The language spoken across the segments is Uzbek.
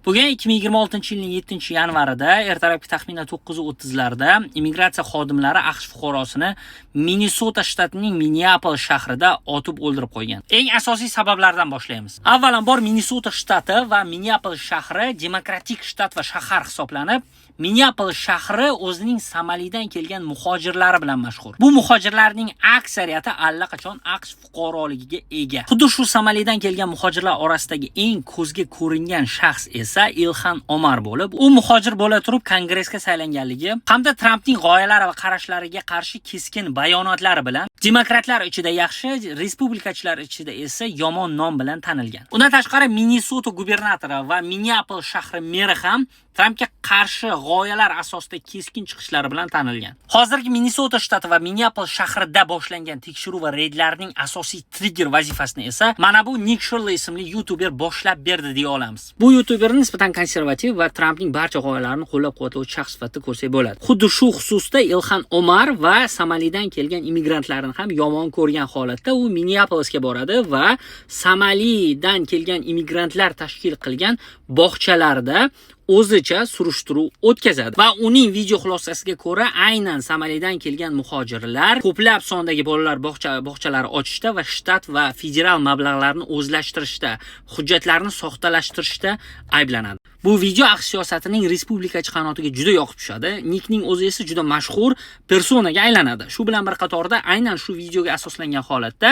Bugun 2026-yilning 7-yanvarida ertalabki taxminan 9:30larda immigratsiya xodimlari AQSh fuqarosini Minnesota shtatining Minneapolis shahrida otib o'ldirib qo'ygan. Eng asosiy sabablardan boshlaymiz. Avvalambor Minnesota shtati va Minneapolis shahri demokratik shtat va shahar hisoblanib, Minneapolis shahri o'zining Somalidan kelgan muhojirlari bilan mashhur. Bu muhojirlarning aksariyati allaqachon AQSh fuqaroligiga ega. Xuddi shu Somalidan kelgan muhojirlar orasidagi eng ko'zga ko'ringan shaxs esa Ilhan Omar bo'lib, u muhojir bo'la turib Kongressga saylanganligi hamda Trampning g'oyalari va qarashlariga qarshi keskin bayonotlari bilan demokratlar ichida yaxshi, respublikachilar ichida esa yomon nom bilan tanilgan. Undan tashqari Minnesota gubernatori va Minneapolis shahri meri ham Trampga qarshi g'oyalar asosida keskin chiqishlari bilan tanilgan. Hozirgi Minnesota shtati va Minneapolis shahrida boshlangan tekshiruv va reydlarning asosiy trigger vazifasini esa mana bu Nick Shirley ismli YouTuber boshlab berdi deya olamiz. Bu YouTuber nisbatan konservativ va Trampning barcha g'oyalarini qo'llab-quvvatlovchi shaxs sifatida ko'rsak bo'ladi. Xuddi shu xususda Ilhan Omar va Somalidan kelgan immigrantlarni ham yomon ko'rgan holatda u Minneapolisga boradi va Somalidan kelgan immigrantlar tashkil qilgan bog'chalarda o'zicha surishtiruv o'tkazadi va uning video xulosasiga ko'ra aynan Somalidan kelgan muhojirlar ko'plab sondagi bolalar bog'chalari ochishda va shtat va federal mablag'larni o'zlashtirishda, hujjatlarni soxtalashtirishda ayblanadi. Bu video AQSh siyosatining respublikachi qanotiga juda yoqib tushadi. Nickning o'zi esa juda mashhur personaga aylanadi. Shu bilan bir qatorda aynan shu videoga asoslangan holatda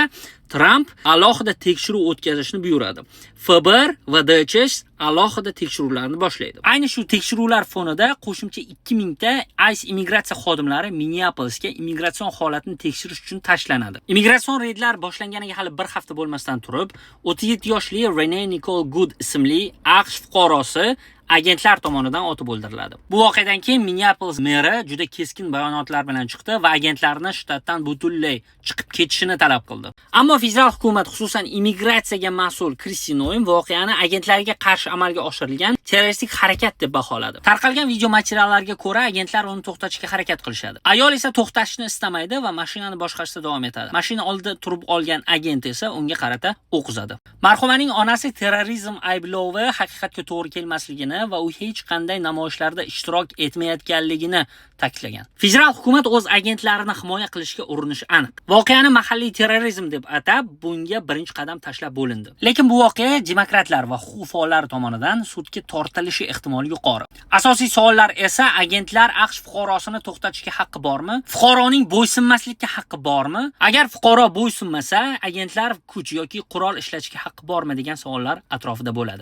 Trump alohida tekshiruv o'tkazishni buyuradi. FBR va DHS alohida tekshiruvlarni boshlaydi. Ayni shu tekshiruvlar fonida qo'shimcha 2000 ta ICE immigratsiya xodimlari Minneapolisga immigratsion holatni tekshirish uchun tashlanadi. Immigratsion reydlar boshlanganiga hali bir hafta bo'lmasdan turib, 37 yoshli Renee Nicole Good ismli AQSh fuqarosi agentlar tomonidan otib o'ldiriladi. Bu voqeadan keyin Minneapolis meri juda keskin bayonotlar bilan chiqdi va agentlarni shtatdan butunlay chiqib ketishini talab qildi. Ammo federal hukumat, xususan immigratsiyaga mas'ul Kristi Noem voqeani agentlarga qarshi amalga oshirilgan terroristik harakat deb baholadi. Tarqalgan video materiallarga ko'ra agentlar uni to'xtatishga harakat qilishadi. Ayol esa to'xtashni istamaydi va mashinani boshqarishda davom etadi. Mashina oldida turib olgan agent esa unga qarata o'q uzadi. Marhumaning onasi terrorizm ayblovi haqiqatga to'g'ri kelmasligini va u hech qanday namoyishlarda ishtirok etmayotganligini ta'kidlagan. Federal hukumat o'z agentlarini himoya qilishga urinishi aniq. Voqeani mahalliy terrorizm deb atab, bunga birinchi qadam tashlab bo'lindi. Lekin bu voqea demokratlar va huquq faollari tomonidan sudga tortilishi ehtimoli yuqori. Asosiy savollar esa agentlar AQSh fuqarosini to'xtatishga haqqi bormi? Fuqaroning bo'ysunmaslikka haqqi bormi? Agar fuqaro bo'ysunmasa, agentlar kuch yoki qurol ishlatishga haqqi bormi degan savollar atrofida bo'ladi.